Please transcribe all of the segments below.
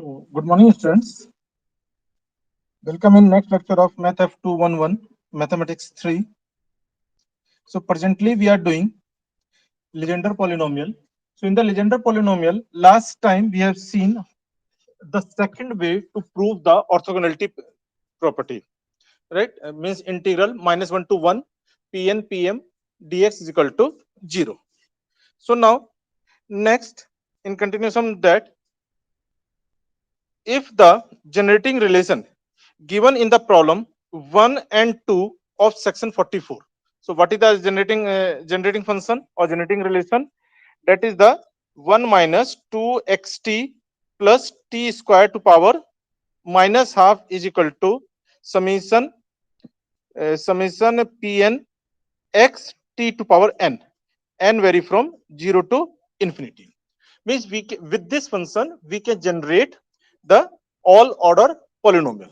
So, good morning, students. Welcome in next lecture of Math F211, Mathematics 3. So, presently we are doing Legendre polynomial. So, in the Legendre polynomial, last time we have seen the second way to prove the orthogonality property, right? Means integral minus 1 to 1 Pn Pm dx is equal to 0. So, now next in continuation of that, if the generating relation given in the problem 1 and 2 of section 44. So what is the generating function or generating relation? That is the 1 minus 2xt plus t square to power minus half is equal to summation pn x t to power n vary from 0 to infinity. Means with this function we can generate the all order polynomial.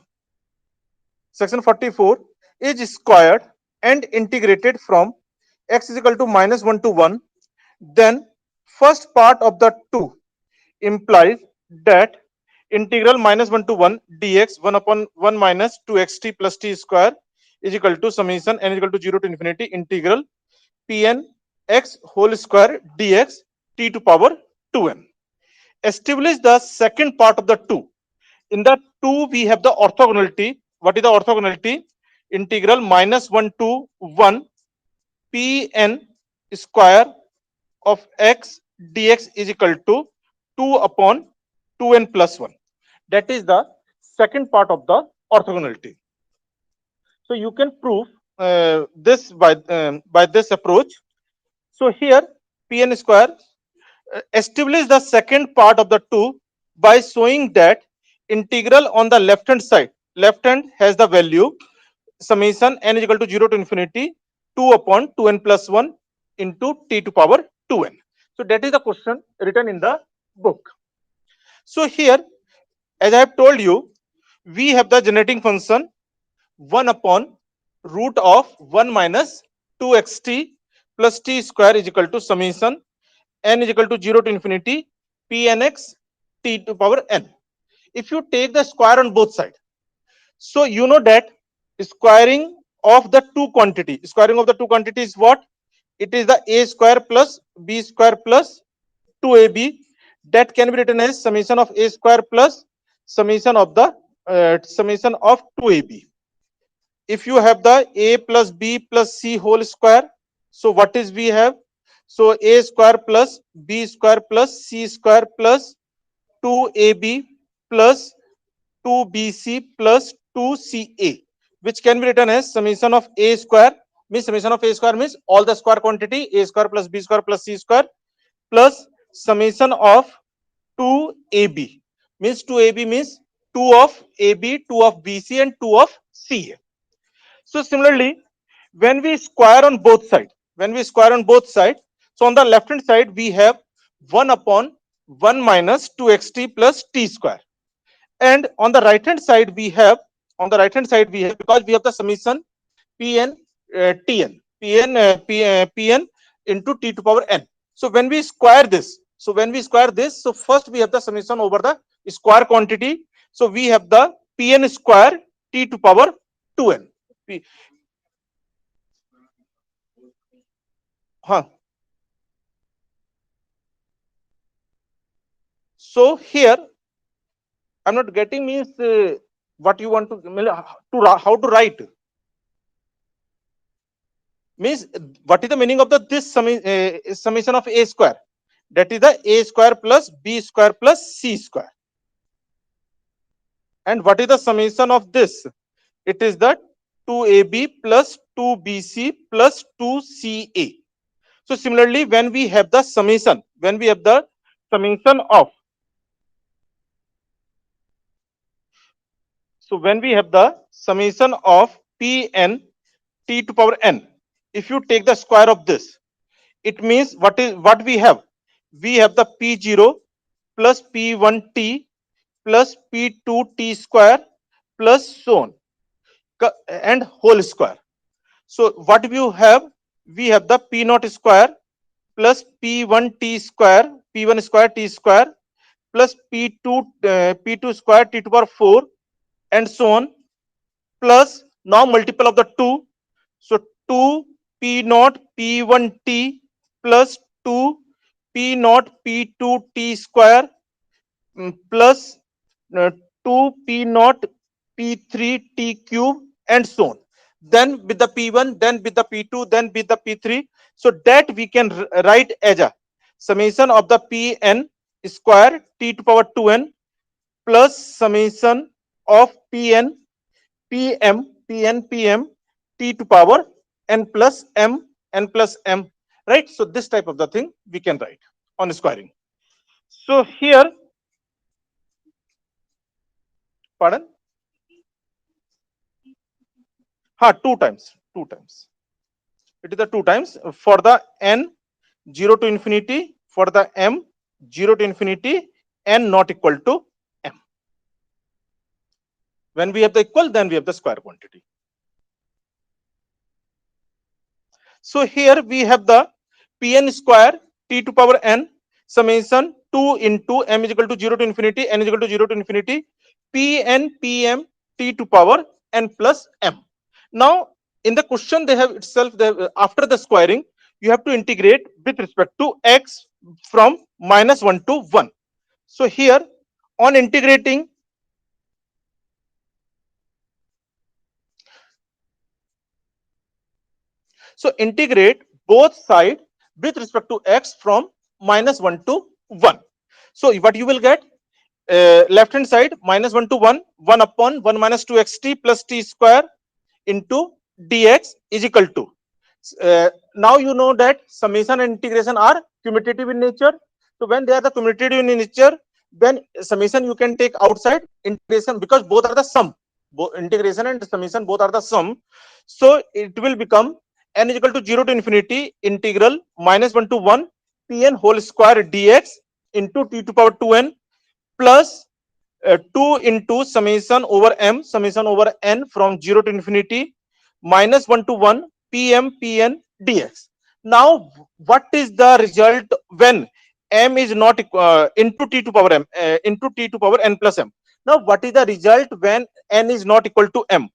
Section 44 is squared and integrated from x is equal to minus 1 to 1. Then first part of the 2 implies that integral minus 1 to 1 dx 1 upon 1 minus 2xt plus t square is equal to summation n is equal to 0 to infinity integral pn x whole square dx t to power 2n. Establish the second part of the 2. In the 2 we have the orthogonality. What is the orthogonality? Integral minus 1 to 1 pn square of x dx is equal to 2 upon 2n plus 1. That is the second part of the orthogonality. So you can prove this by this approach. So here pn square establish the second part of the 2 by showing that integral on the left hand has the value summation n is equal to 0 to infinity 2 upon 2n plus 1 into t to power 2n. So that is the question written in the book. So here, as I have told you, we have the generating function 1 upon root of 1 minus 2xt plus t square is equal to summation n is equal to 0 to infinity pnx t to power n. If you take the square on both sides, so you know that squaring of the squaring of the two quantity is what? It is the a square plus b square plus 2ab. That can be written as summation of a square plus summation of the summation of 2ab. If you have the a plus b plus c whole square, so what is we have? So a square plus b square plus c square plus 2ab plus 2bc plus 2ca, which can be written as summation of a square. Means summation of a square means all the square quantity a square plus b square plus c square plus summation of 2ab. Means 2ab means 2 of ab, 2 of bc and 2 of ca. So similarly, when we square on both sides, so on the left hand side we have 1 upon 1 minus 2xt plus t square, and on the right hand side we have because we have the summation pn pn into t to power n. So when we square this, so first we have the summation over the square quantity. So we have the pn square t to power 2n. Huh. So here I'm not getting means what you want to how to write means what is the meaning of the summation of a square? That is the a square plus b square plus c square. And what is the summation of this? It is the 2ab plus 2bc plus 2ca. So similarly, when we have the summation of when we have the summation of pn t to power n, if you take the square of this, it means what we have? We have the p0 plus p1t plus p2t square plus so on and whole square. So what we have? We have the p0 square plus p1 t square, p1 square t square plus p2 square t to power 4 and so on, plus now multiple of the 2. So 2 p naught p1 t plus 2 p naught p2 t square plus 2 p naught p3 t cube and so on. Then with the p1, then with the p2, then with the p3. So that we can write as a summation of the pn square t to power 2n plus summation of pn pm t to power n plus m, right? So this type of the thing we can write on squaring. So here, pardon, two times. It is the two times for the n 0 to infinity, for the m 0 to infinity, n not equal to m. When we have the equal, then we have the square quantity. So here we have the pn square t to power n summation 2 into m is equal to 0 to infinity, n is equal to 0 to infinity, pm t to power n plus m. Now in the question they have itself, after the squaring you have to integrate with respect to x from -1 to 1. So here on integrating, so integrate both sides with respect to x from -1 to 1. So what you will get, left hand side -1 to 1, 1 upon 1 minus 2xt plus t square into dx is equal to, now you know that summation and integration are commutative in nature. So when they are the commutative in nature, then summation you can take outside, integration because both are the sum, both integration and summation both are the sum. So it will become n is equal to 0 to infinity integral -1 to 1 pn whole square dx into t to power 2n plus 2 into summation over n from 0 to infinity -1 to 1 pn dx. Now what is the result when m is not into t to power m into t to power n plus m? Now what is the result when n is not equal to m?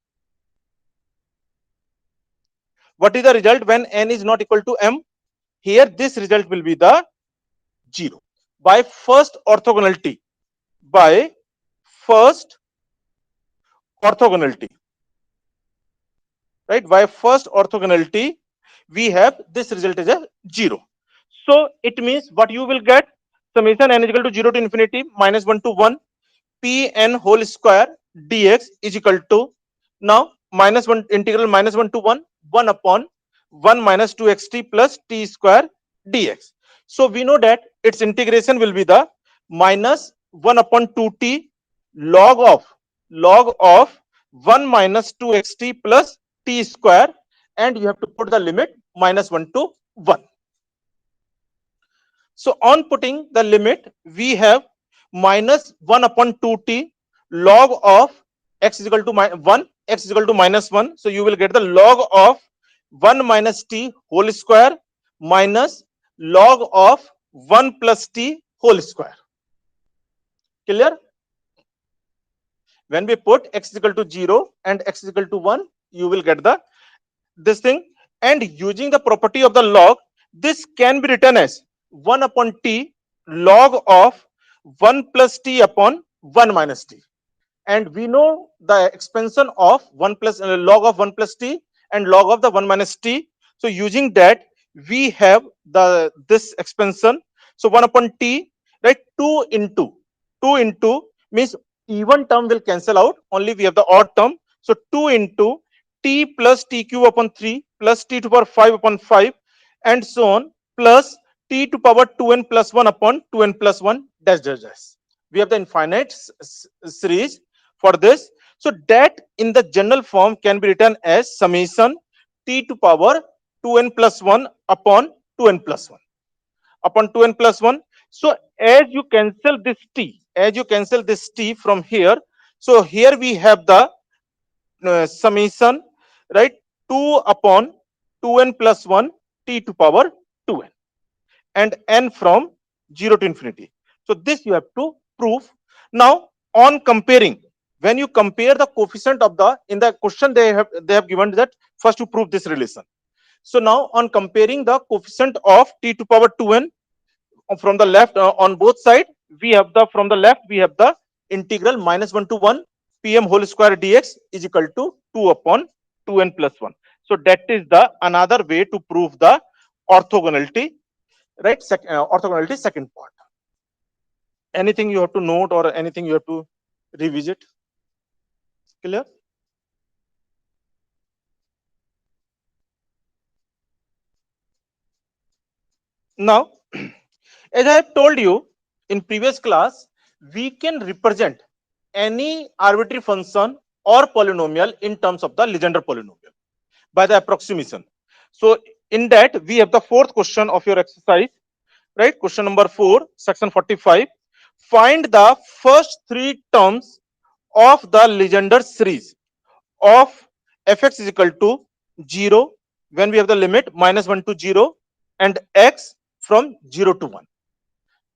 What is the result when n is not equal to m? Here this result will be the 0 by first orthogonality, by first orthogonality, right? By first orthogonality we have this result is a 0. So it means what you will get, summation n is equal to 0 to infinity -1 to 1 pn whole square dx is equal to, now -1 integral -1 to 1 1 upon 1 minus 2xt plus t square dx. So we know that its integration will be the -1 upon 2t log of 1 minus 2xt plus t square, and you have to put the limit -1 to 1. So on putting the limit, we have -1 upon 2t log of x is equal to 1, x is equal to -1. So you will get the log of 1 minus t whole square minus log of 1 plus t whole square. Clear? When we put x is equal to 0 and x is equal to 1, you will get the this thing. And using the property of the log, this can be written as 1 upon t log of 1 plus t upon 1 minus t. And we know the expansion of 1 plus log of 1 plus t and log of the 1 minus t. So using that, we have the this expansion. So 1 upon t, right? 2 into means even term will cancel out, only we have the odd term. So 2 into t plus t cube upon 3 plus t to power 5 upon 5 and so on, plus t to power 2n plus 1 upon 2n plus 1 dash dash dash. We have the infinite series for this. So that in the general form can be written as summation t to power 2n plus 1 upon 2n plus 1 upon 2n plus 1. So as you cancel this t, from here, so here we have the summation, right? 2 upon 2n plus 1 t to power 2n and n from 0 to infinity. So this you have to proof. Now on comparing, when you compare the coefficient of the, in the question they have given that first to prove this relation. So now on comparing the coefficient of t to power 2n from the left, on both side we have the, from the left we have the integral -1 to 1 pm whole square dx is equal to 2 upon 2n plus 1. So that is the another way to prove the orthogonality, right? Orthogonality second part. Anything you have to note or anything you have to revisit? Clear? Now, as I have told you in previous class, we can represent any arbitrary function or polynomial in terms of the Legendre polynomial by the approximation. So in that we have the fourth question of your exercise, right? Question number 4, section 45. Find the first three terms of the Legendre series of fx is equal to 0 when we have the limit -1 to 0 and x from 0 to 1.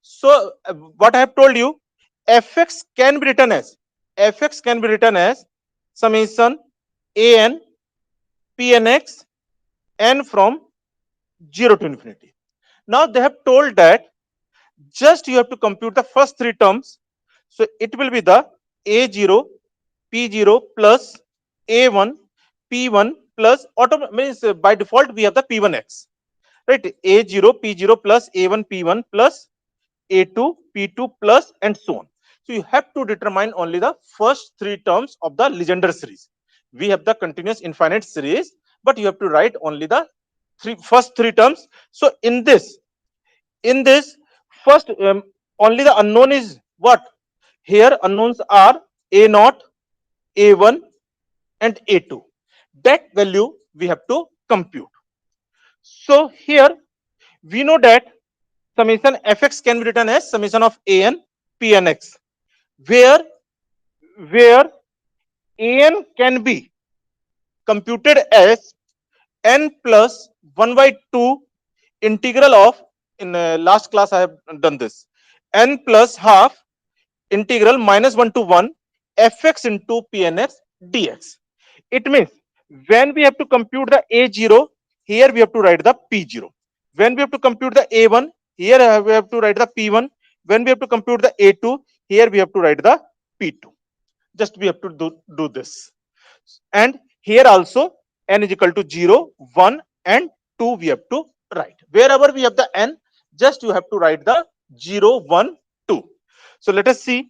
So what I have told you, fx can be written as summation an pnx n from 0 to infinity. Now they have told that just you have to compute the first three terms. So it will be the a0 p0 plus a1 p1 plus auto means by default we have the p1x, right? a0 p0 plus a1 p1 plus a2 p2 plus and so on. So you have to determine only the first three terms of the Legendre series. We have the continuous infinite series, but you have to write only the first three terms. So in this first, only the unknown is what? Here unknowns are a naught, a1 and a2. That value we have to compute. So here we know that summation fx can be written as summation of an pnx, where an can be computed as n plus 1 by 2 integral of, in last class I have done this, n plus half integral -1 to 1 fx into pnx dx. It means when we have to compute the a0, here we have to write the p0. When we have to compute the a1, here we have to write the p1. When we have to compute the a2, here we have to write the p2. Just we have to do this. And here also n is equal to 0, 1 and 2 we have to write. Wherever we have the n, just you have to write the 0, 1, 2. So let us see.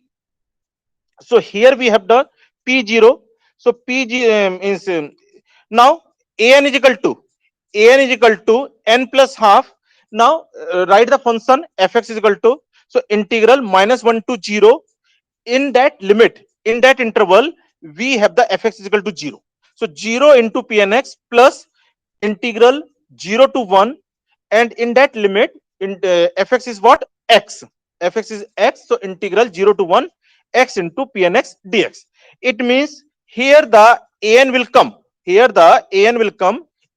So here we have the p0. So pg is now an is equal to n plus half. Now write the function fx is equal to, so integral -1 to 0. In that limit, in that interval, we have the fx is equal to 0. So 0 into pnx plus integral 0 to 1, and in that limit, in fx is what? X. Fx is x, so integral 0 to 1 x into pnx dx. It means here the an will come,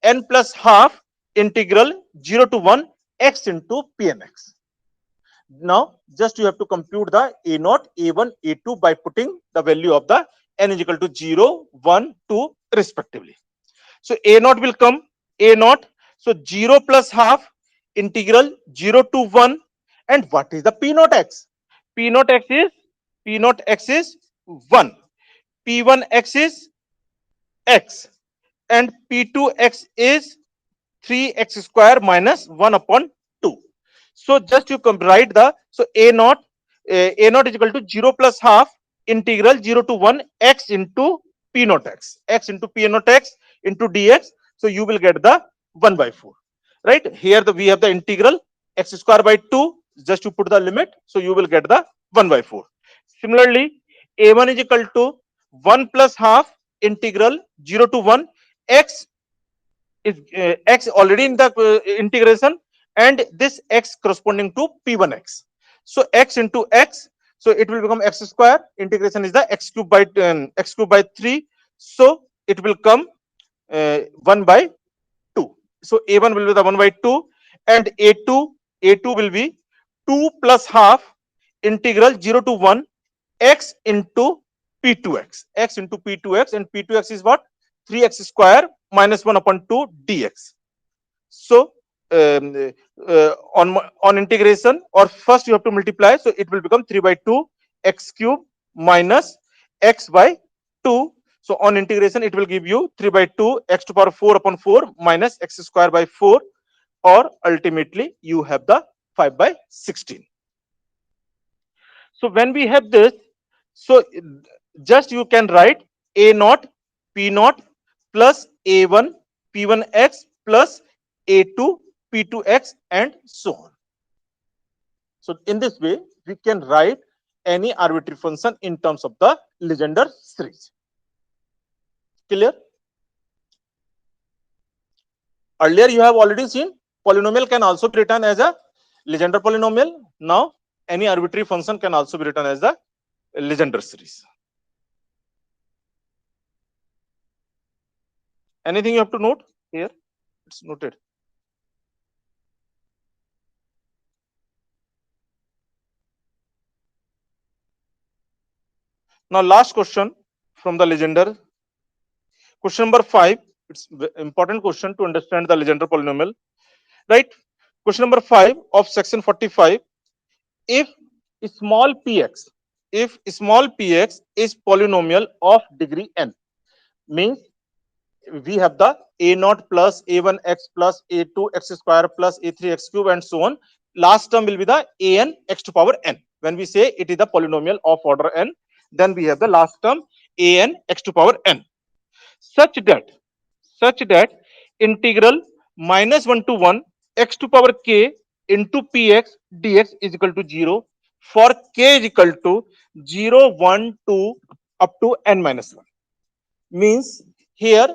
n plus half integral 0 to 1 x into pnx. Now just you have to compute the a0, a1, a2 by putting the value of the n is equal to 0, 1, 2 respectively. So a0 will come, a0, so 0 plus half integral 0 to 1. And what is the p0 x? p0 x is 1, p1 x is x, and p2 x is 3x square minus 1 upon 2. So just you write the, so a0 is equal to 0 plus half integral 0 to 1 x into p0 x into p0 x into dx. So you will get the 1 by 4, right? Here we have the integral x square by 2, just to put the limit, so you will get the 1 by 4. Similarly, a1 is equal to 1 plus half integral 0 to 1 x is x already in the integration, and this x corresponding to p1x. So x into x, so it will become x square. Integration is the x cube by 3. So it will come 1 by 2. So a1 will be the 1 by 2, and a2 will be 2 plus half integral 0 to 1 x into p2x, x into p2x, and p2x is what? 3x square minus 1 upon 2 dx. So on integration, or first you have to multiply, so it will become 3 by 2 x cube minus x by 2. So on integration it will give you 3 by 2 x to power 4 upon 4 minus x square by 4, or ultimately you have the 5 by 16. So when we have this, so just you can write a naught p naught plus a1 p1x plus a2 p2x and so on. So in this way we can write any arbitrary function in terms of the Legendre series. Clear? Earlier you have already seen polynomial can also be written as a Legendre polynomial. Now any arbitrary function can also be written as the Legendre series. Anything you have to note here? It's noted. Now last question from the Legendre. Question number 5. It's important question to understand the Legendre polynomial, right? Question number 5 of section 45. If small px, if small px is polynomial of degree n, means we have the a naught plus a1 x plus a2 x square plus a3 x cube and so on. Last term will be the an x to power n. When we say it is the polynomial of order n, then we have the last term an x to power n, such that integral minus 1 to 1 x to power k into px dx is equal to 0 for k is equal to 0, 1, 2 up to n minus 1. Means here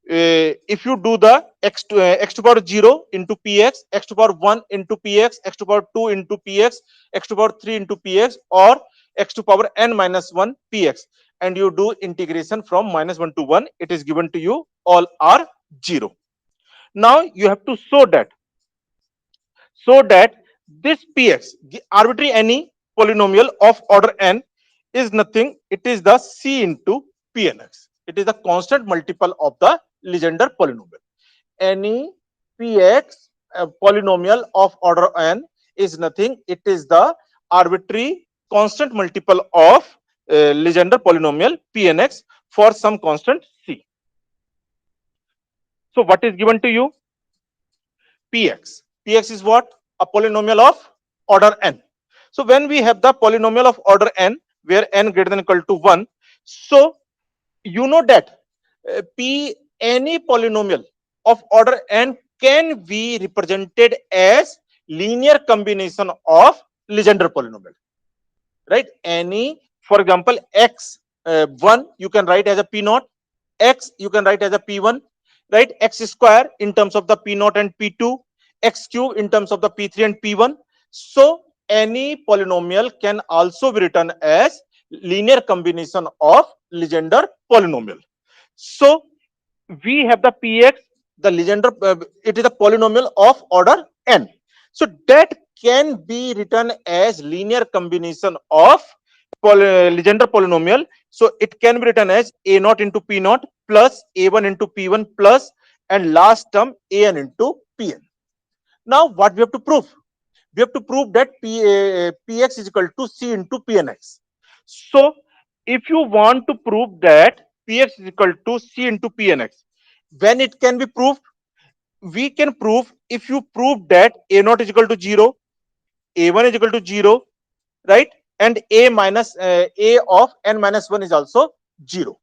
if you do the x to power 0 into px, x to power 1 into px, x to power 2 into px, x to power 3 into px, or x to power n minus 1 px, and you do integration from minus 1 to 1, it is given to you all are 0. Now you have to show that this px, arbitrary any polynomial of order n, is nothing, it is the c into pnx. It is the constant multiple of the Legendre polynomial. Any px polynomial of order n is nothing, it is the arbitrary constant multiple of Legendre polynomial pnx for some constant c. So what is given to you? Px. Px is what? A polynomial of order n. So when we have the polynomial of order n, where n greater than equal to 1, so you know that p, any polynomial of order n can be represented as linear combination of Legendre polynomial, right? Any, for example, x 1 you can write as a p naught, x you can write as a p1, right? X square in terms of the p naught and p2, x cube in terms of the p3 and p1. So any polynomial can also be written as linear combination of Legendre polynomial. So we have the px, the Legendre, it is a polynomial of order n. So that can be written as linear combination of Legendre polynomial. So it can be written as a naught into p naught plus a1 into p1 plus and last term an into pn. Now what we have to prove? We have to prove that px is equal to c into pnx. So if you want to prove that px is equal to c into pnx, when it can be proved? We can prove if you prove that a naught is equal to 0, a1 is equal to 0, right? And a minus a of n minus 1 is also 0.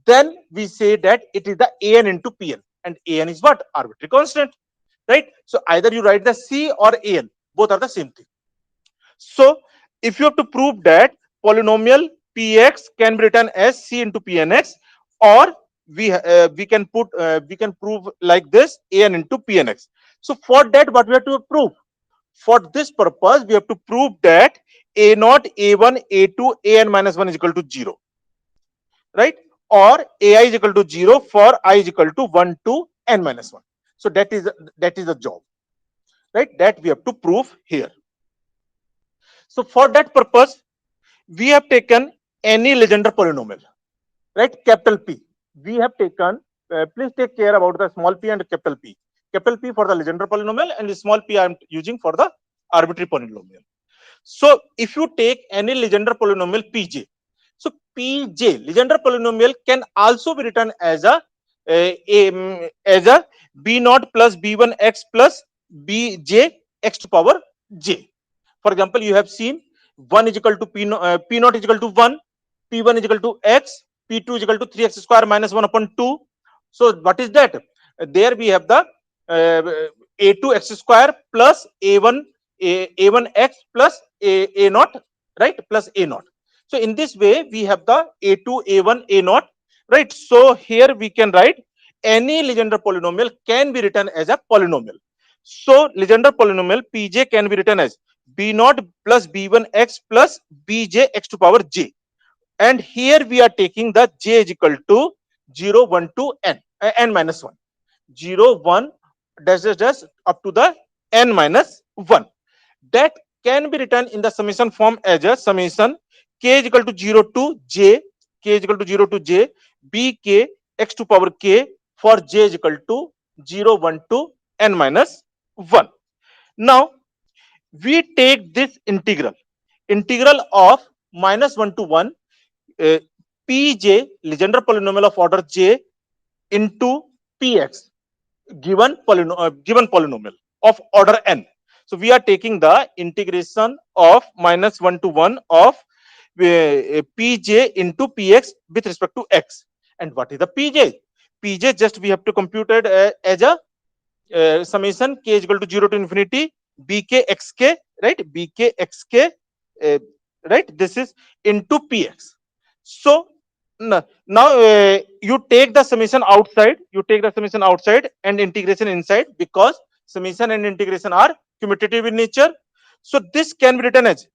Then we say that it is the an into pn, and an is what? Arbitrary constant, right? So either you write the c or an, both are the same thing. So if you have to prove that polynomial px can be written as c into pnx, or we can prove like this, an into pnx. So for that, what we have to prove? For this purpose, we have to prove that a naught, a1, a2, an minus 1 is equal to 0, right? Or ai is equal to 0 for I is equal to 1 to n minus 1. So that is the job, right? That we have to prove here. So for that purpose, we have taken any Legendre polynomial, right? Capital P. We have taken, please take care about the small p and capital P. Capital P for the Legendre polynomial and the small p I am using for the arbitrary polynomial. So if you take any Legendre polynomial Pj, so Pj Legendre polynomial can also be written as a b naught plus b1 x plus bj x to power j. For example, you have seen 1 is equal to p naught is equal to 1, p1 is equal to x, p2 is equal to 3x square minus 1 upon 2. So what is that? There we have the a2 x square plus a1 x plus a naught, right, plus a naught. So in this way we have the a2 a1 a naught, right? So here we can write any Legendre polynomial can be written as a polynomial. So Legendre polynomial Pj can be written as b naught plus b1 x plus bj x to power j, and here we are taking the j is equal to 0 1 to n minus 1, 0 1 dash dash dash up to the n minus 1. That can be written in the summation form as a summation k is equal to 0 to j, k is equal to 0 to j, bk x to power k for j is equal to 0 1 to n minus 1. Now we take this integral of minus 1 to 1 pj Legendre polynomial of order j into px given polynomial of order n. So we are taking the integration of minus 1 to 1 of pj into px with respect to x. And what is the pj? Pj just we have to compute it as a summation k is equal to 0 to infinity bk xk, right? Bk xk, uh, right? This is into px. So now you take the summation outside, and integration inside, because summation and integration are commutative in nature. So this can be written as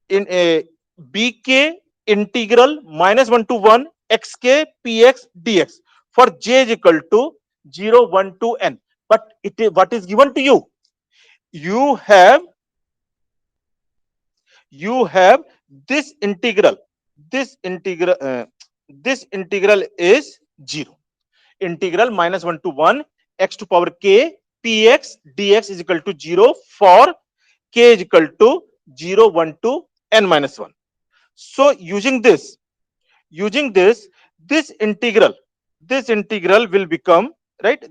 in a bk integral minus 1 to 1 xk px dx for j is equal to 0 1 to n. But what is given to you? You have this integral, this integral this integral is 0. Integral minus 1 to 1 x to power k px dx is equal to 0 for k is equal to 0 1 to n minus 1. So using this integral will become, right,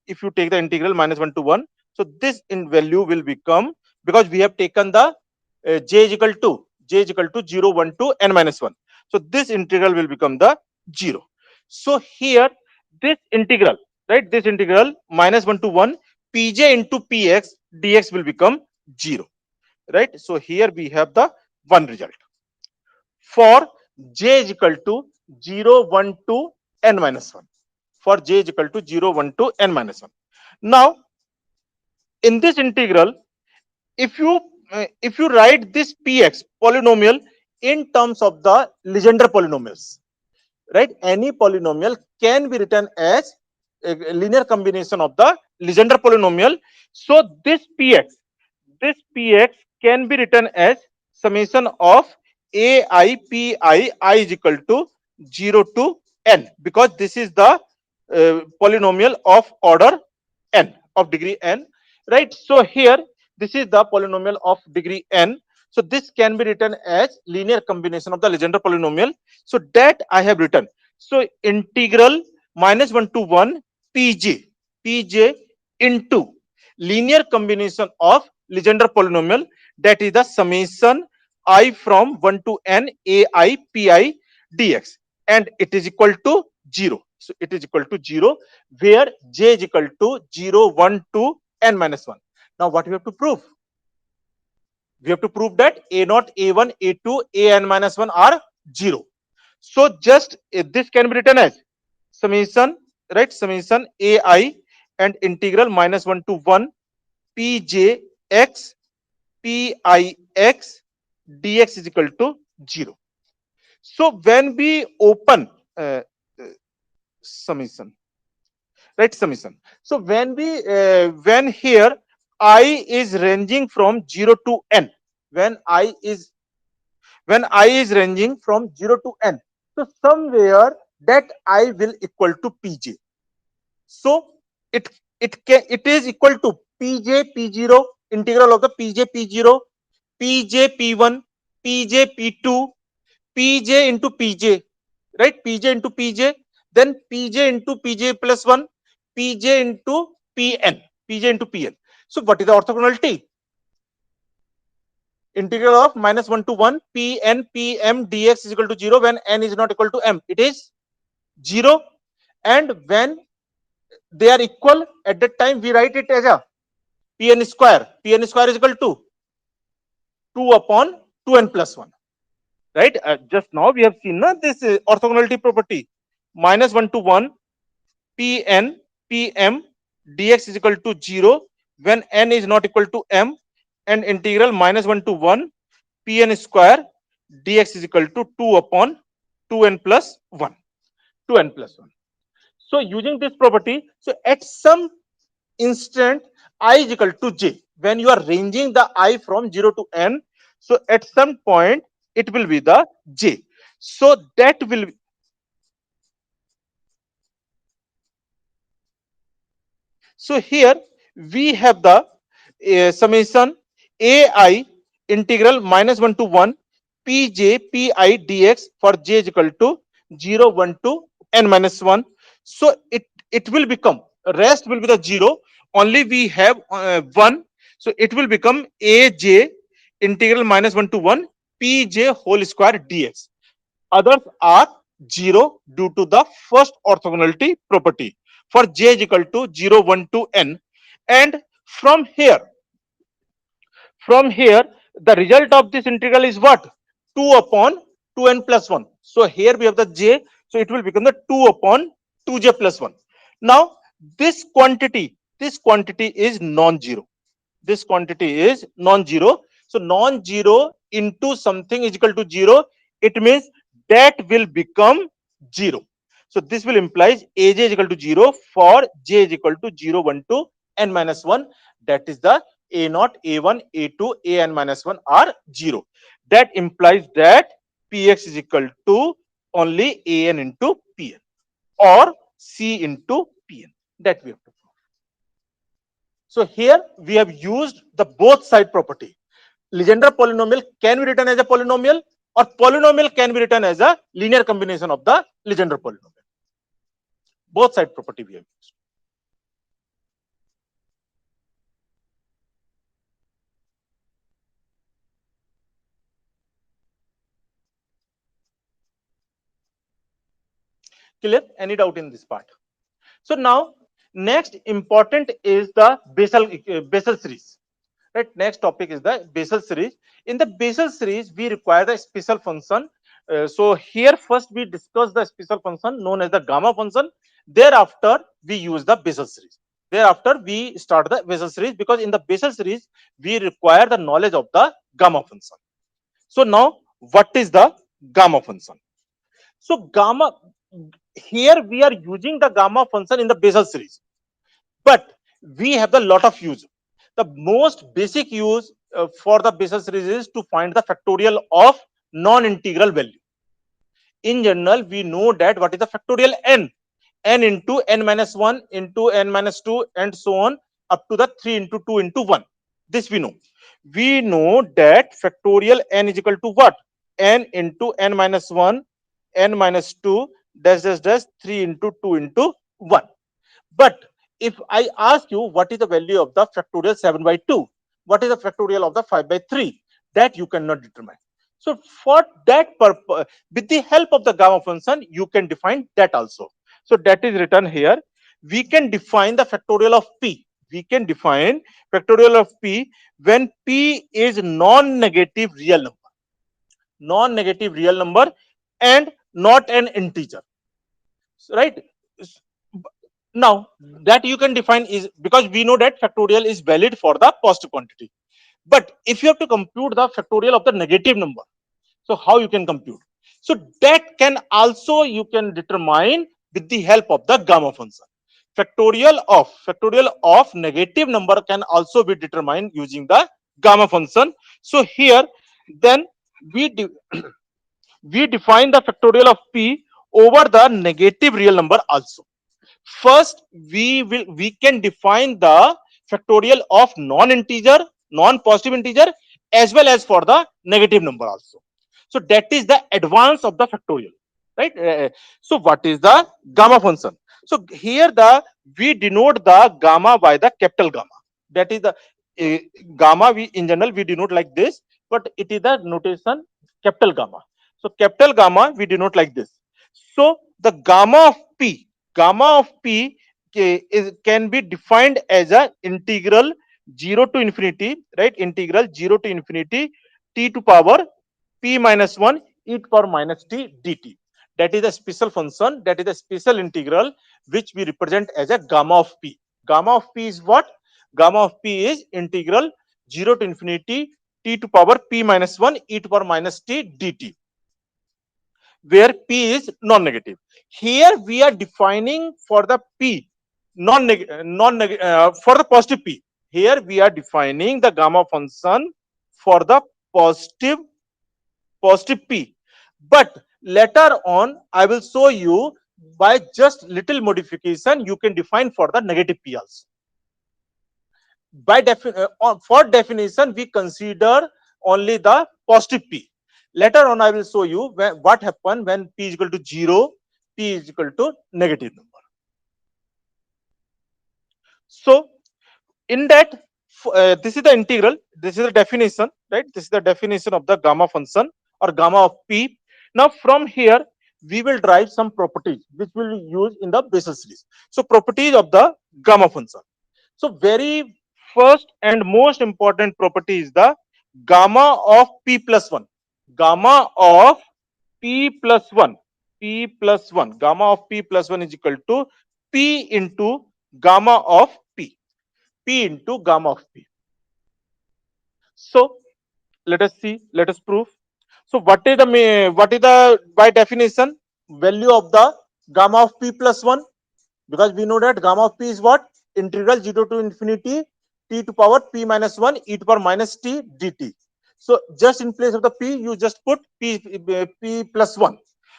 if you take the integral minus 1 to 1, so this in value will become, because we have taken the j is equal to 0 1 to n minus 1, so this integral will become the 0. So here this integral, right, this integral minus 1 to 1 pj into px dx will become 0, right? So here we have the one result for j is equal to 0 1 to n minus 1, for j is equal to 0 1 to n minus 1. Now in this integral, if you write this px polynomial in terms of the Legendre polynomials, right, any polynomial can be written as a linear combination of the Legendre polynomial. So this px can be written as summation of ai pi I is equal to 0 to n, because this is the polynomial of order n, of degree n, right? So here this is the polynomial of degree n. So this can be written as linear combination of the Legendre polynomial. So that I have written. So integral minus 1 to 1 pj into linear combination of Legendre polynomial, that is the summation I from 1 to n ai pi dx, and it is equal to 0. So it is equal to 0 where j is equal to 0 1 to n minus 1. Now what we have to prove? We have to prove that a0 a1 a2 an minus 1 are 0. So just this can be written as summation, right, summation ai and integral minus 1 to 1 pj x pix dx is equal to 0. So when we open uh, summation, right, summation, so when here I is ranging from 0 to n, when I is ranging from 0 to n. So somewhere that I will equal to pj. So it it is equal to pj p0, integral of the pj p0, pj p1, pj p2, pj into pj, right? Pj into pj, then pj into pj plus 1, pj into pn, pj into pn. So what is the orthogonality? Integral of minus 1 to 1 pn pm dx is equal to 0 when n is not equal to m. It is 0. And when they are equal, at that time we write it as a pn square. Pn square is equal to 2 upon 2n plus 1. Right? Just now we have seen this orthogonality property. Minus 1 to 1 pn pm dx is equal to 0 when n is not equal to m, and integral minus 1 to 1 pn square dx is equal to 2 upon 2n plus 1. 2n plus 1. So using this property, so at some instant I is equal to j, when you are ranging the I from 0 to n, so at some point it will be the j. So that will, so here we have the summation ai integral minus 1 to 1 pj pi dx for j is equal to 0 1 to n minus 1. So it will become, rest will be the 0, only we have 1. So it will become aj integral minus 1 to 1 pj whole square dx. Others are 0 due to the first orthogonality property for j is equal to 0 1 to n. And from here, the result of this integral is what? 2 upon 2n plus 1. So here we have the j, so it will become the 2 upon 2j plus 1. Now this quantity is non-zero. This quantity is non-zero. So non-zero into something is equal to 0, it means that will become 0. So this will implies aj is equal to 0 for j is equal to 0 1 to n minus 1. That is the a naught, a1, a2, an minus 1 are 0. That implies that px is equal to only an into pn or c into pn. That we have to prove. So here we have used the both side property. Legendre polynomial can be written as a polynomial, or polynomial can be written as a linear combination of the Legendre polynomial. Both side property we have used. Clear? Any doubt in this part? So now next important is the Bessel series. Right, next topic is the Bessel series. In the Bessel series we require the special function. So here first we discuss the special function known as the gamma function. Thereafter we use the Bessel series. Thereafter we start the Bessel series, because in the Bessel series we require the knowledge of the gamma function. So now what is the gamma function? So gamma, here we are using the gamma function in the Bessel series, but we have the lot of use. The most basic use for the Bessel series is to find the factorial of non-integral value. In general, we know that what is the factorial n? N into n minus 1 into n minus 2 and so on up to the 3 into 2 into 1. This we know. We know that factorial n is equal to what? N into n minus 1, n minus 2, dash dash dash 3 into 2 into 1. But if I ask you what is the value of the factorial 7 by 2, what is the factorial of the 5 by 3, that you cannot determine. So for that purpose, with the help of the gamma function, you can define that also. So that is written here. We can define the factorial of p. We can define factorial of p when p is non-negative real number. Non-negative real number and not an integer. Right? Now that you can define is because we know that factorial is valid for the positive quantity. But if you have to compute the factorial of the negative number, so how you can compute? So that can also you can determine with the help of the gamma function. Factorial of negative number can also be determined using the gamma function. So here then we we define the factorial of p over the negative real number also. First we can define the factorial of non-integer, non-positive integer, as well as for the negative number also. So that is the advance of the factorial, right? So what is the gamma function? So here the we denote the gamma by the capital gamma. That is the uh, gamma, we in general we denote like this, but it is the notation capital gamma. So capital gamma we denote like this. So the gamma of p, gamma of p can be defined as a integral 0 to infinity, right? Integral 0 to infinity t to power p minus 1 e to power minus t dt. That is a special function, that is a special integral which we represent as a gamma of p. Gamma of p is what? Gamma of p is integral 0 to infinity t to power p minus 1 e to power minus t dt, where p is non-negative. Here we are defining for the p for the positive p. Here we are defining the gamma function for the positive positive p. But later on, I will show you by just little modification you can define for the negative p also. For definition, we consider only the positive p. Later on, I will show you what happen when p is equal to 0, p is equal to negative number. So in that, this is the integral, this is the definition, right? This is the definition of the gamma function or gamma of p. Now from here we will derive some properties which we will use in the Bessel series. So properties of the gamma function. So very first and most important property is the gamma of p plus 1. Gamma of p plus 1. P plus 1. Gamma of p plus 1 is equal to p into gamma of p. P into gamma of p. So let us see, let us prove. So what is the by definition value of the gamma of p plus 1? Because we know that gamma of p is what? Integral 0 to infinity t to power p minus 1 e to power minus t dt. So just in place of the p you just put p plus 1.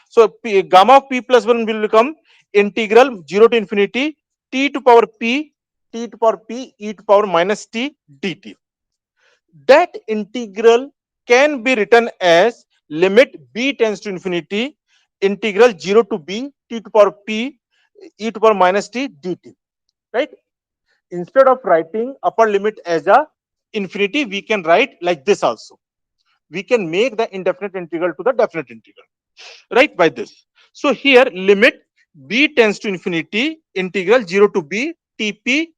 So gamma of p plus 1 will become integral 0 to infinity t to power p e to power minus t dt. That integral can be written as limit b tends to infinity integral 0 to b t to power p e to power minus t dt, right? Instead of writing upper limit as a infinity, we can write like this also. We can make the indefinite integral to the definite integral, right? By this. So here limit b tends to infinity integral 0 to b tp,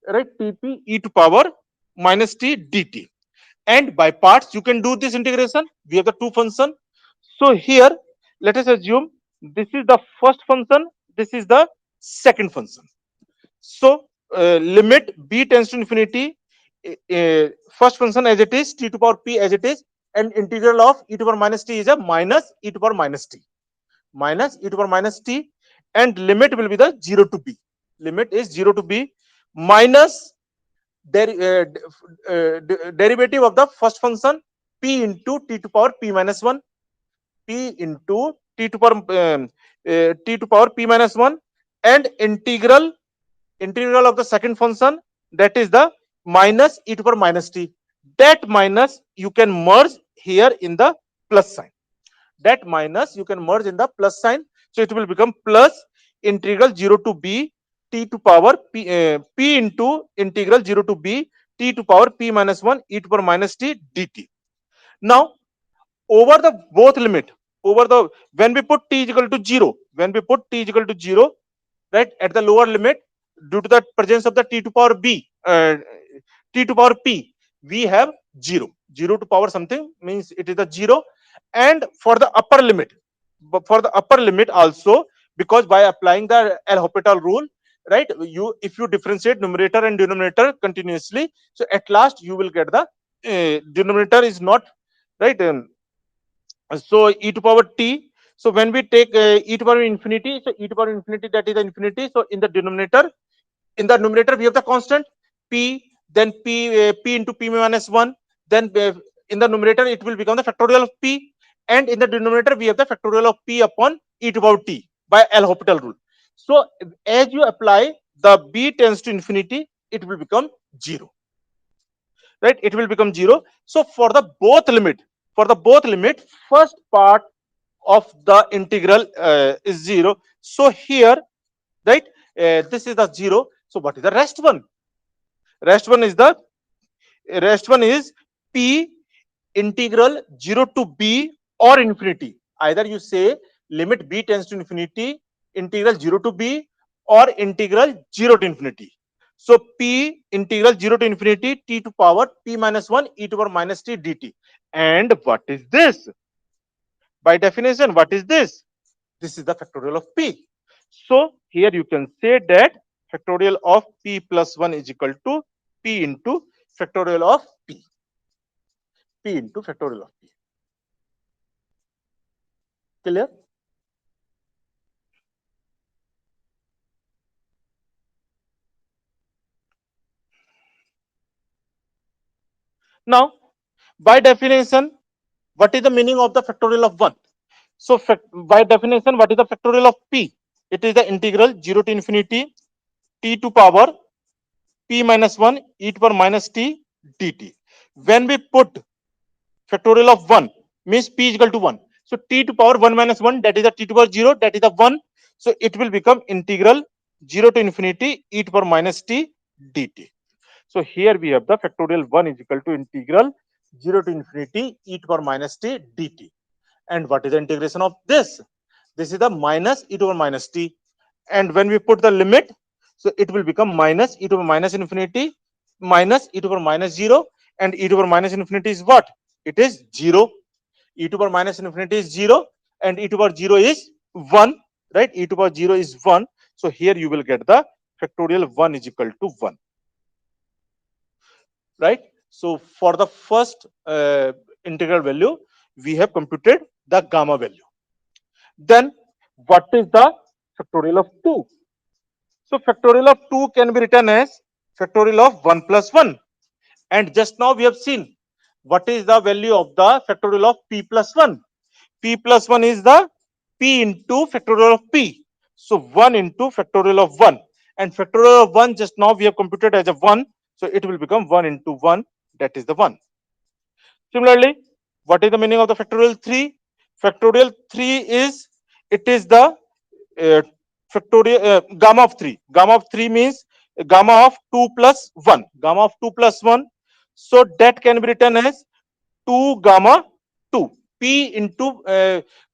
right? Tp e to power minus t dt. And by parts you can do this integration. We have the two function. So here let us assume this is the first function, this is the second function. So limit b tends to infinity, first function as it is, t to power p as it is, and integral of e to power minus t is a minus e to power minus t, minus e to power minus t, and limit will be the 0 to b. Limit is 0 to b minus derivative of the first function p into t to power p minus 1, p into t to power t to power p minus 1, and integral of the second function, that is the minus e to power minus t. That minus you can merge here in the plus sign. That minus you can merge in the plus sign. So it will become plus integral 0 to b t to power p into integral 0 to b t to power p minus 1 e to power minus t dt. Now over the both limit, over the when we put t is equal to 0, when we put t is equal to 0, right, at the lower limit, due to the presence of the t to power b, t to power p, we have 0. 0 to power something means it is the 0. And for the upper limit, for the upper limit also, because by applying the L'Hopital rule, right, you if you differentiate numerator and denominator continuously, so at last you will get the denominator is not right. So e to power t, so when we take e to power infinity, so e to power infinity, that is the infinity. So in the numerator we have the constant p, then p into p minus 1, then in the numerator it will become the factorial of p, and in the denominator we have the factorial of p upon e to power t by L'Hopital rule. So as you apply the b tends to infinity, it will become 0, right? It will become 0. So for the both limit, first part of the integral is 0. So here, right, this is the 0. So what is the rest one? Rest one is p integral 0 to b or infinity. Either you say limit b tends to infinity, integral 0 to b, or integral 0 to infinity. So p integral 0 to infinity t to power p minus 1 e to power minus t dt. And what is this? By definition, what is this? This is the factorial of p. So here you can say that factorial of p plus 1 is equal to p into factorial of p. P into factorial of p. Clear? Now, by definition, what is the meaning of the factorial of 1? So, by definition, what is the factorial of p? It is the integral 0 to infinity t to power p minus 1 e to power minus t dt. When we put factorial of 1, means p is equal to 1. So, t to power 1 minus 1, that is the t to power 0, that is the 1. So, it will become integral 0 to infinity e to power minus t dt. So here we have the factorial 1 is equal to integral 0 to infinity e to power minus t dt. And what is the integration of this? This is the minus e to power minus t. And when we put the limit, so it will become minus e to power minus infinity minus e to power minus 0. And e to power minus infinity is what? It is 0. E to power minus infinity is 0. And e to power 0 is 1. Right? E to power 0 is 1. So here you will get the factorial 1 is equal to 1. Right? So for the first integral value, we have computed the gamma value. Then what is the factorial of 2? So factorial of 2 can be written as factorial of 1 plus 1. And just now we have seen what is the value of the factorial of p plus 1. P plus 1 is the p into factorial of p. So 1 into factorial of 1. And factorial of 1 just now we have computed as a 1. So it will become 1 into 1, that is the 1. Similarly, what is the meaning of the factorial 3? Factorial 3 is, it is the uh, factorial gamma of 3. Gamma of 3 means gamma of 2 plus 1. Gamma of 2 plus 1. So that can be written as 2 gamma 2. P into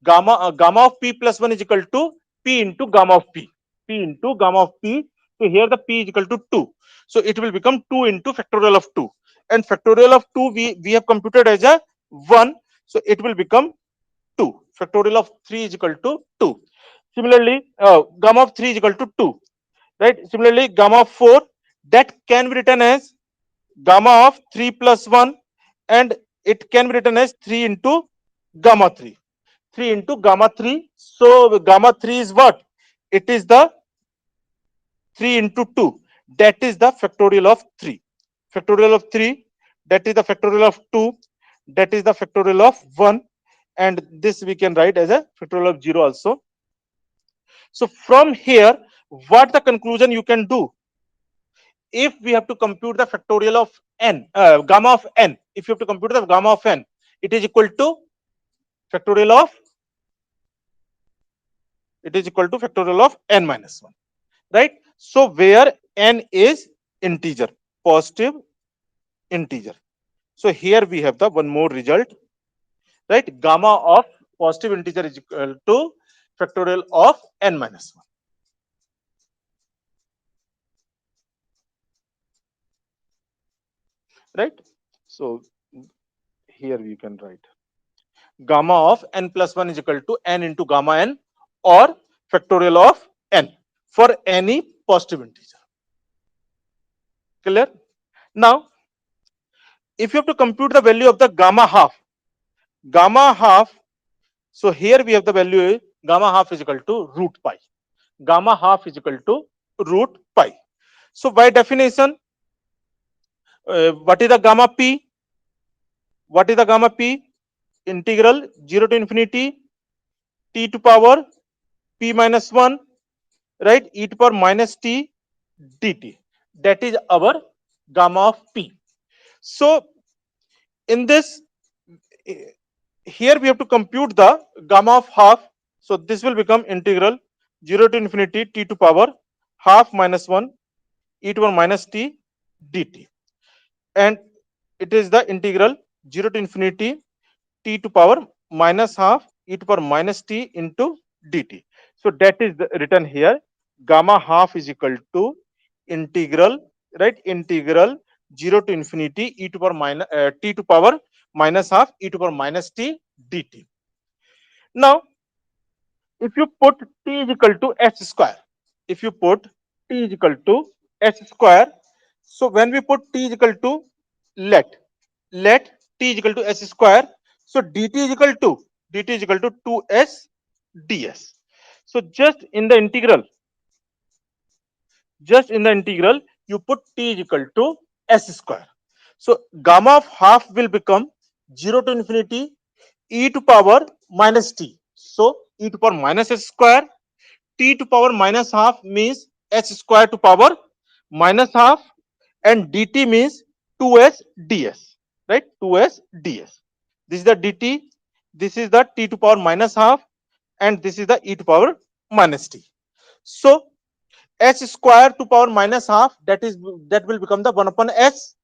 gamma of p plus 1 is equal to p into gamma of p. P into gamma of p. So here the p is equal to 2. So it will become 2 into factorial of 2. And factorial of 2 we have computed as a 1. So it will become 2. Factorial of 3 is equal to 2. Similarly, gamma of 3 is equal to 2. Right? Similarly, gamma of 4, that can be written as gamma of 3 plus 1, and it can be written as 3 into gamma 3. 3 into gamma 3. So gamma 3 is what? It is the 3 into 2. That is the factorial of 3. Factorial of 3, that is the factorial of 2, that is the factorial of 1, and this we can write as a factorial of 0 also. So from here, what the conclusion you can do? If we have to compute the factorial of n, gamma of n, if you have to compute the gamma of n, it is equal to factorial of, it is equal to factorial of n minus 1, right? So where n is integer, positive integer. So here we have the one more result, right? Gamma of positive integer is equal to factorial of n minus 1. Right? So here we can write gamma of n plus 1 is equal to n into gamma n, or factorial of n for any positive integer. Clear? Now, if you have to compute the value of the gamma half, so here we have the value gamma half is equal to root pi. Gamma half is equal to root pi. So by definition, what is the gamma p? What is the gamma p? Integral 0 to infinity t to power p minus 1, right? E to power minus t dt. That is our gamma of p. So in this, here we have to compute the gamma of half. So this will become integral 0 to infinity t to power half minus 1 e to power minus t dt. And it is the integral 0 to infinity t to power minus half e to power minus t into dt. So that is written here. Gamma half is equal to integral, right? Integral 0 to infinity e to power minus t to power minus half e to power minus t dt. Now, if you put t is equal to h square, if you put t is equal to h square, so when we put t is equal to let t is equal to h square, so dt is equal to 2s ds. So just in the integral, you put t is equal to s square. So gamma of half will become 0 to infinity e to power minus t. So e to power minus s square, t to power minus half means h square to power minus half, and dt means 2s ds, right? 2s ds. This is the dt, this is the t to power minus half, and this is the e to power minus t. So h square to power minus half, that will become the 1 upon s,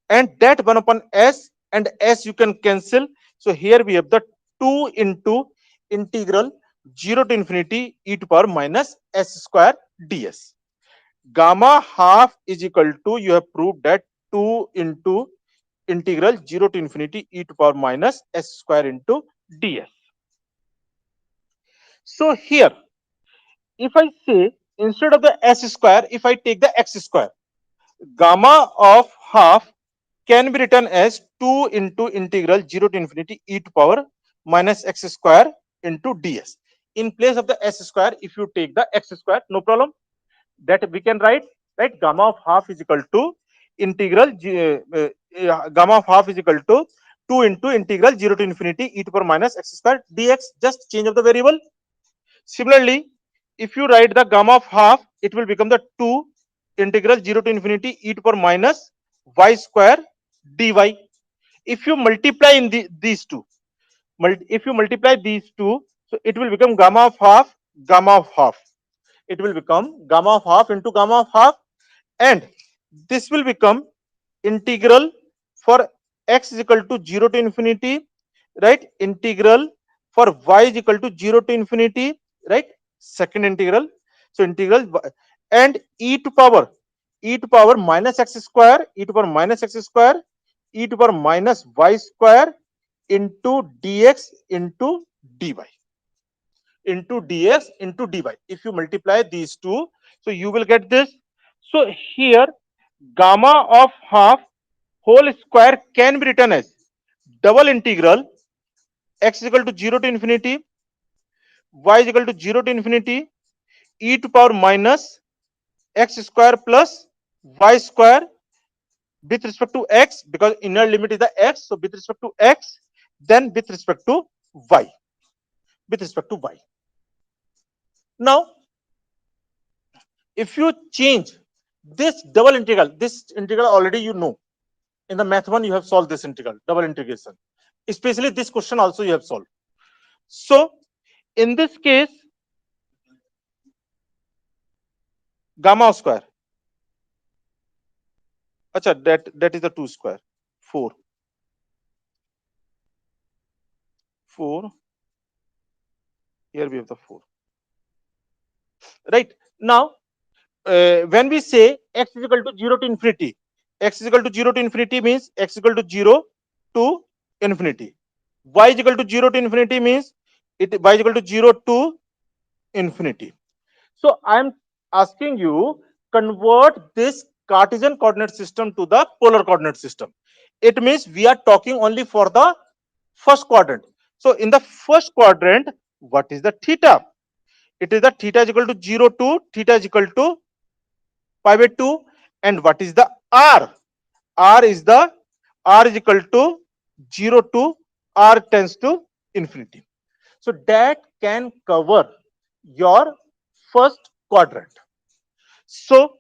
and that 1 upon s and s you can cancel. So here we have the 2 into integral 0 to infinity e to power minus s square ds. Gamma half is equal to, you have proved that 2 into integral 0 to infinity e to power minus s square into ds. So here, if I say instead of the s square, if I take the x square, gamma of half can be written as 2 into integral 0 to infinity e to power minus x square into ds. In place of the s square, if you take the x square, no problem, that we can write, right? Gamma of half is equal to integral gamma of half is equal to 2 into integral 0 to infinity e to power minus x square dx. Just change of the variable. Similarly, if you write the gamma of half, it will become the 2 integral 0 to infinity e to power minus y square dy. If you multiply in these two, if you multiply these two, so it will become gamma of half, gamma of half. It will become gamma of half into gamma of half, and this will become integral for x is equal to 0 to infinity, right? Integral for y is equal to 0 to infinity, right? Second integral. So integral and e to power minus x square, e to power minus x square, e to power minus y square into dx into dy, into dx into dy. If you multiply these two, so you will get this. So here, gamma of half whole square can be written as double integral x is equal to 0 to infinity, y is equal to 0 to infinity, e to power minus x square plus y square with respect to x, because inner limit is the x. So with respect to x, then with respect to y, with respect to y. Now, if you change this double integral, this integral already you know. In the math one, you have solved this integral, double integration. Especially this question also you have solved. So in this case, gamma square. Acha, that is the 2 square. 4. 4. Here we have the 4. Right. Now, when we say x is equal to 0 to infinity, x is equal to 0 to infinity means x is equal to 0 to infinity. Y is equal to 0 to infinity means y is equal to 0 to infinity. So I am asking you, convert this Cartesian coordinate system to the polar coordinate system. It means we are talking only for the first quadrant. So in the first quadrant, what is the theta? It is the theta is equal to 0 to theta is equal to pi by 2. And what is the r? R is equal to 0 to r tends to infinity. So that can cover your first quadrant. So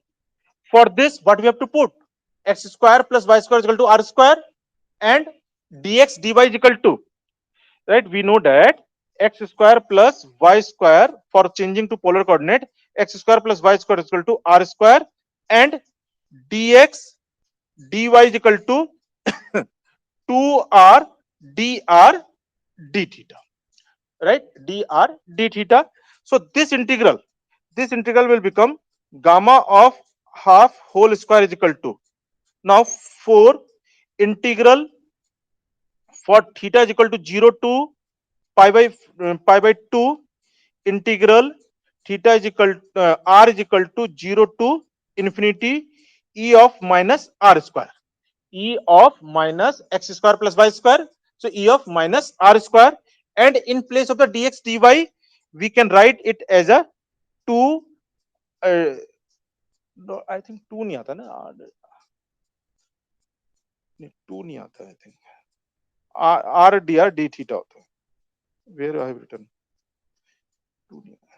for this, what we have to put? X square plus y square is equal to r square, and dx dy is equal to, right? We know that x square plus y square, for changing to polar coordinate, x square plus y square is equal to r square, and dx dy is equal to 2r dr d theta, right? Dr d theta. So this integral will become gamma of half whole square is equal to, now for integral for theta is equal to 0 to pi by 2, integral theta is equal r is equal to 0 to infinity e of minus r square, e of minus x square plus y square, so e of minus r square, and in place of the dx dy we can write it as a 2, uh, no, I think 2 नहीं आता ना, 2 नहीं आता, I think r dr d theta होता है, where I have written 2 नहीं आता,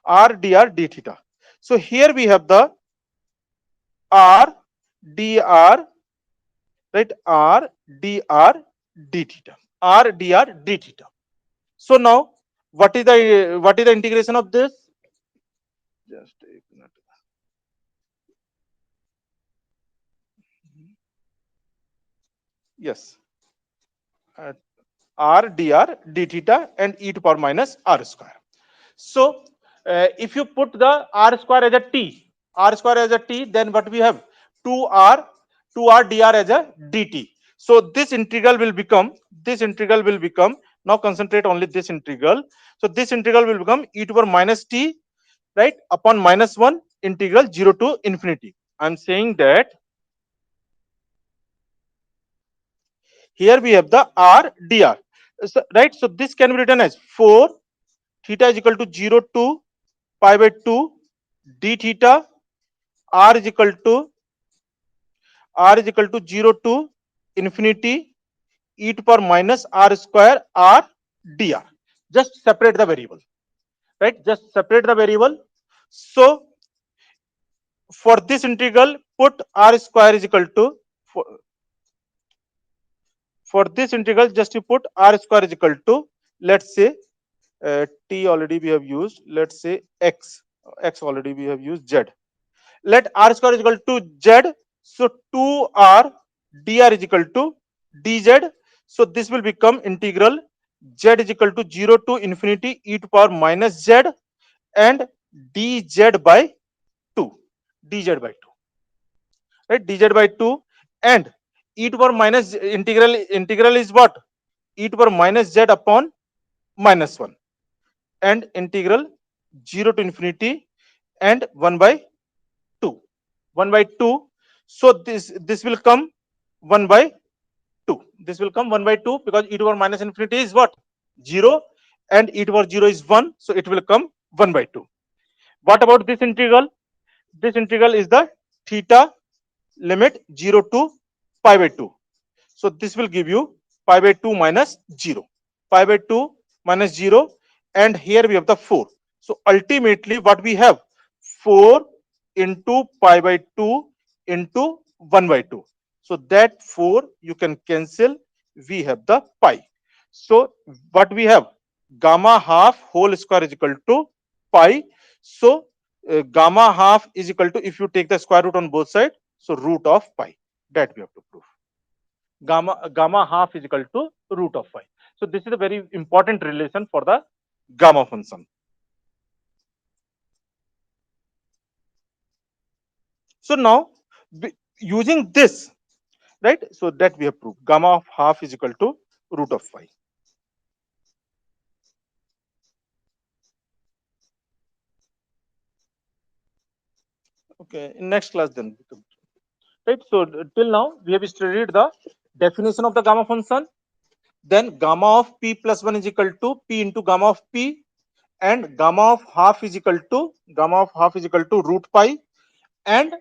r dr d theta. So here we have the r dr, right? R dr d theta, r dr d theta. So now what is the integration of this? Just a minute. Yes, uh, r dr d theta and e to power minus r square. So if you put the r square as a t, r square as a t, then what we have? 2r 2r dr as a dt. So this integral will become, now concentrate only this integral. So this integral will become e to power minus t, right, upon minus 1 integral 0 to infinity. I'm saying that here we have the r dr. So, right, so this can be written as 4 theta is equal to 0 to pi by 2 d theta, r is equal to 0 to infinity e to power minus r square r dr. Just separate the variable, right? Just separate the variable. So for this integral, put r square is equal to, for this integral, just you put r square is equal to, let's say t already we have used, let's say x already we have used, z. Let r square is equal to z, so 2r dr is equal to dz. So this will become integral z is equal to 0 to infinity e to power minus z, and dz by 2, dz by 2, right? Dz by 2, and e to power minus integral is what? E to power minus z upon minus 1, and integral 0 to infinity and 1 by 2, 1 by 2. So this will come 1 by 2, this will come 1 by 2, because e to power minus infinity is what? 0, and e to power 0 is 1, so it will come 1 by 2. What about this integral? This integral is the theta limit 0 to pi by 2. So this will give you pi by 2 minus 0, pi by 2 minus 0, and here we have the 4. So ultimately what we have? 4 into pi by 2 into 1 by 2. So that 4 you can cancel, we have the pi. So what we have? Gamma half whole square is equal to pi. So gamma half is equal to, if you take the square root on both sides, so root of pi. That we have to prove. Gamma half is equal to root of pi. So this is a very important relation for the gamma function. So now using this, right, so that we have proved gamma of half is equal to root of pi. Okay, in next class then, right? So till now we have studied the definition of the gamma function, then gamma of p plus 1 is equal to p into gamma of p, and gamma of half is equal to root pi, and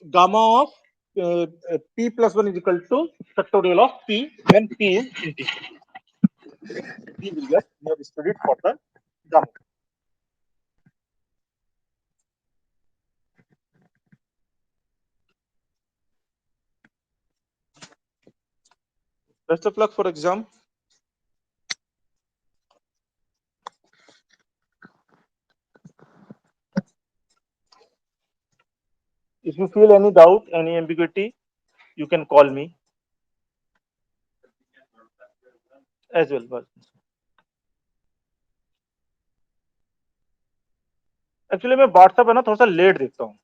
gamma of p plus 1 is equal to factorial of p when p is integer. We will get, we have studied for the gamma. Best of luck for exam. If you feel any doubt, any ambiguity, you can call me as well. But actually मैं WhatsApp है ना थोड़ा सा late देखता हूँ.